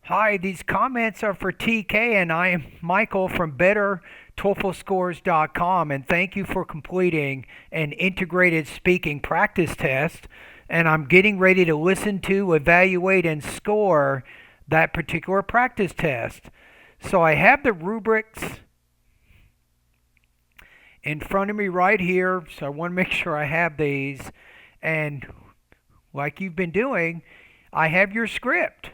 Hi, these comments are for TK, and I am Michael from BetterTOEFLScores.com, and thank you for completing an integrated speaking practice test. And I'm getting ready to listen to, evaluate, and score that particular practice test. So I have the rubrics in front of me right here, so I want to make sure I have these. And like you've been doing, I have your script.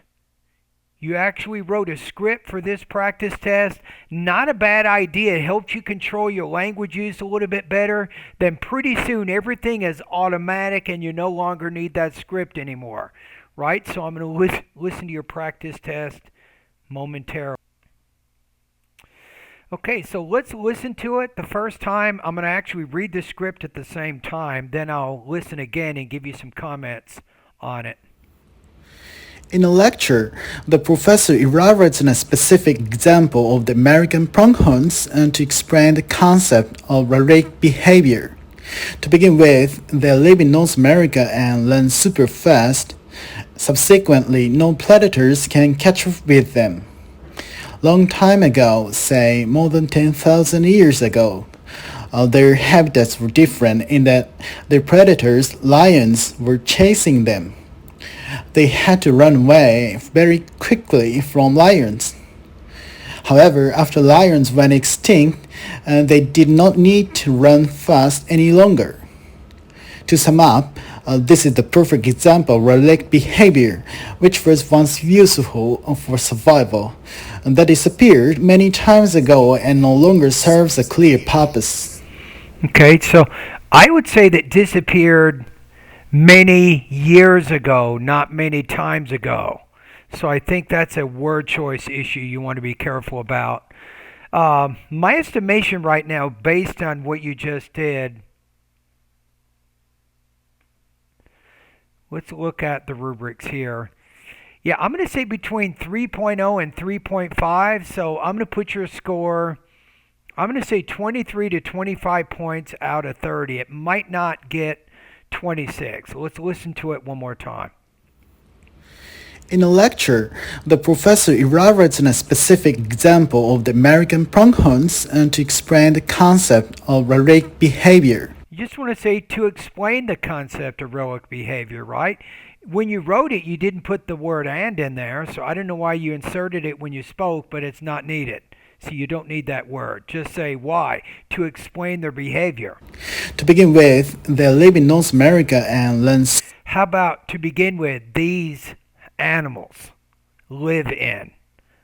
You actually wrote a script for this practice test. Not a bad idea. It helps you control your language use a little bit better. Then pretty soon everything is automatic and you no longer need that script anymore. Right? So I'm going to listen to your practice test momentarily. Okay, so let's listen to it the first time. I'm going to actually read the script at the same time. Then I'll listen again and give you some comments on it. In a lecture, the professor elaborates on a specific example of the American pronghorns and to explain the concept of relict behavior. To begin with, they live in North America and learn super fast. Subsequently, no predators can catch up with them. Long time ago, say more than 10,000 years ago, their habitats were different in that their predators, lions, were chasing them. They had to run away very quickly from lions. However, after lions went extinct, they did not need to run fast any longer. To sum up, this is the perfect example of relict behavior, which was once useful for survival, and that disappeared many times ago and no longer serves a clear purpose. Okay, so I would say that disappeared many years ago, not many times ago. So I think that's a word choice issue you want to be careful about. My estimation right now, based on what you just did, let's look at the rubrics here. Yeah, I'm going to say between 3.0 and 3.5. So I'm going to put your score, I'm going to say 23 to 25 points out of 30. It might not get 26. Let's listen to it one more time. In a lecture, the professor elaborates on a specific example of the American pronghorns and to explain the concept of relict behavior. You just want to say to explain the concept of relic behavior, right? When you wrote it, you didn't put the word and in there, so I don't know why you inserted it when you spoke, but it's not needed. So you don't need that word. Just say why, to explain their behavior. To begin with, they live in North America and learn. How about to begin with, these animals live in,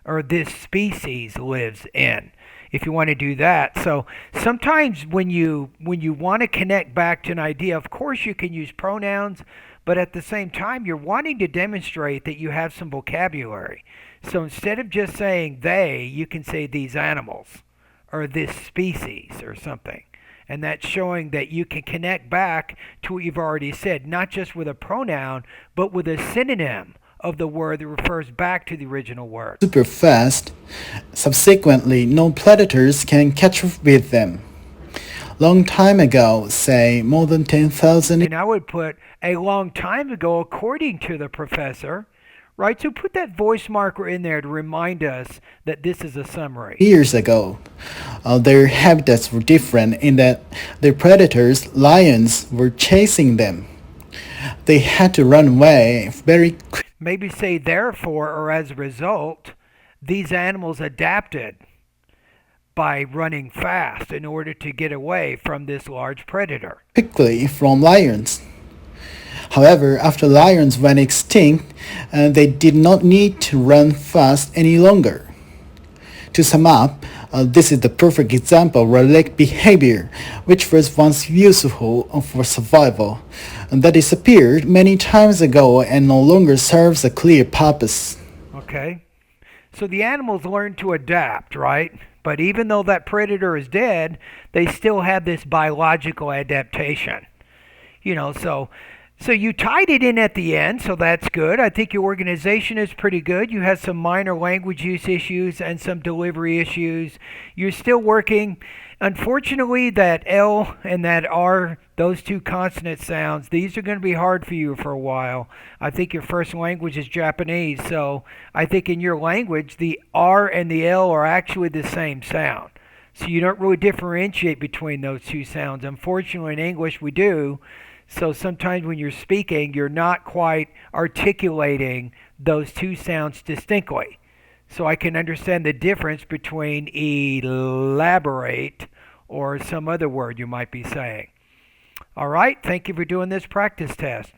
or this species lives in, if you want to do that. So sometimes when you want to connect back to an idea, of course you can use pronouns, but at the same time you're wanting to demonstrate that you have some vocabulary. So instead of just saying they, you can say these animals or this species or something. And that's showing that you can connect back to what you've already said, not just with a pronoun, but with a synonym of the word that refers back to the original word. Super fast. Subsequently, no predators can catch up with them. Long time ago, say more than 10,000. And I would put a long time ago, according to the professor, right? So put that voice marker in there to remind us that this is a summary. Years ago, their habitats were different in that their predators, lions, were chasing them. They had to run away very quickly. Maybe say therefore or as a result, these animals adapted by running fast in order to get away from this large predator. Quickly from lions. However, after lions went extinct, they did not need to run fast any longer. To sum up, this is the perfect example of relict behavior, which was once useful for survival, and that disappeared many times ago and no longer serves a clear purpose. Okay? So the animals learn to adapt, right? But even though that predator is dead, they still have this biological adaptation. So So you tied it in at the end, so that's good. I think your organization is pretty good. You had some minor language use issues and some delivery issues. You're still working. Unfortunately, that L and that R, those two consonant sounds, these are going to be hard for you for a while. I think your first language is Japanese, so I think in your language, the R and the L are actually the same sound. So you don't really differentiate between those two sounds. Unfortunately, in English, we do. So sometimes when you're speaking, you're not quite articulating those two sounds distinctly. So I can understand the difference between elaborate or some other word you might be saying. All right, thank you for doing this practice test.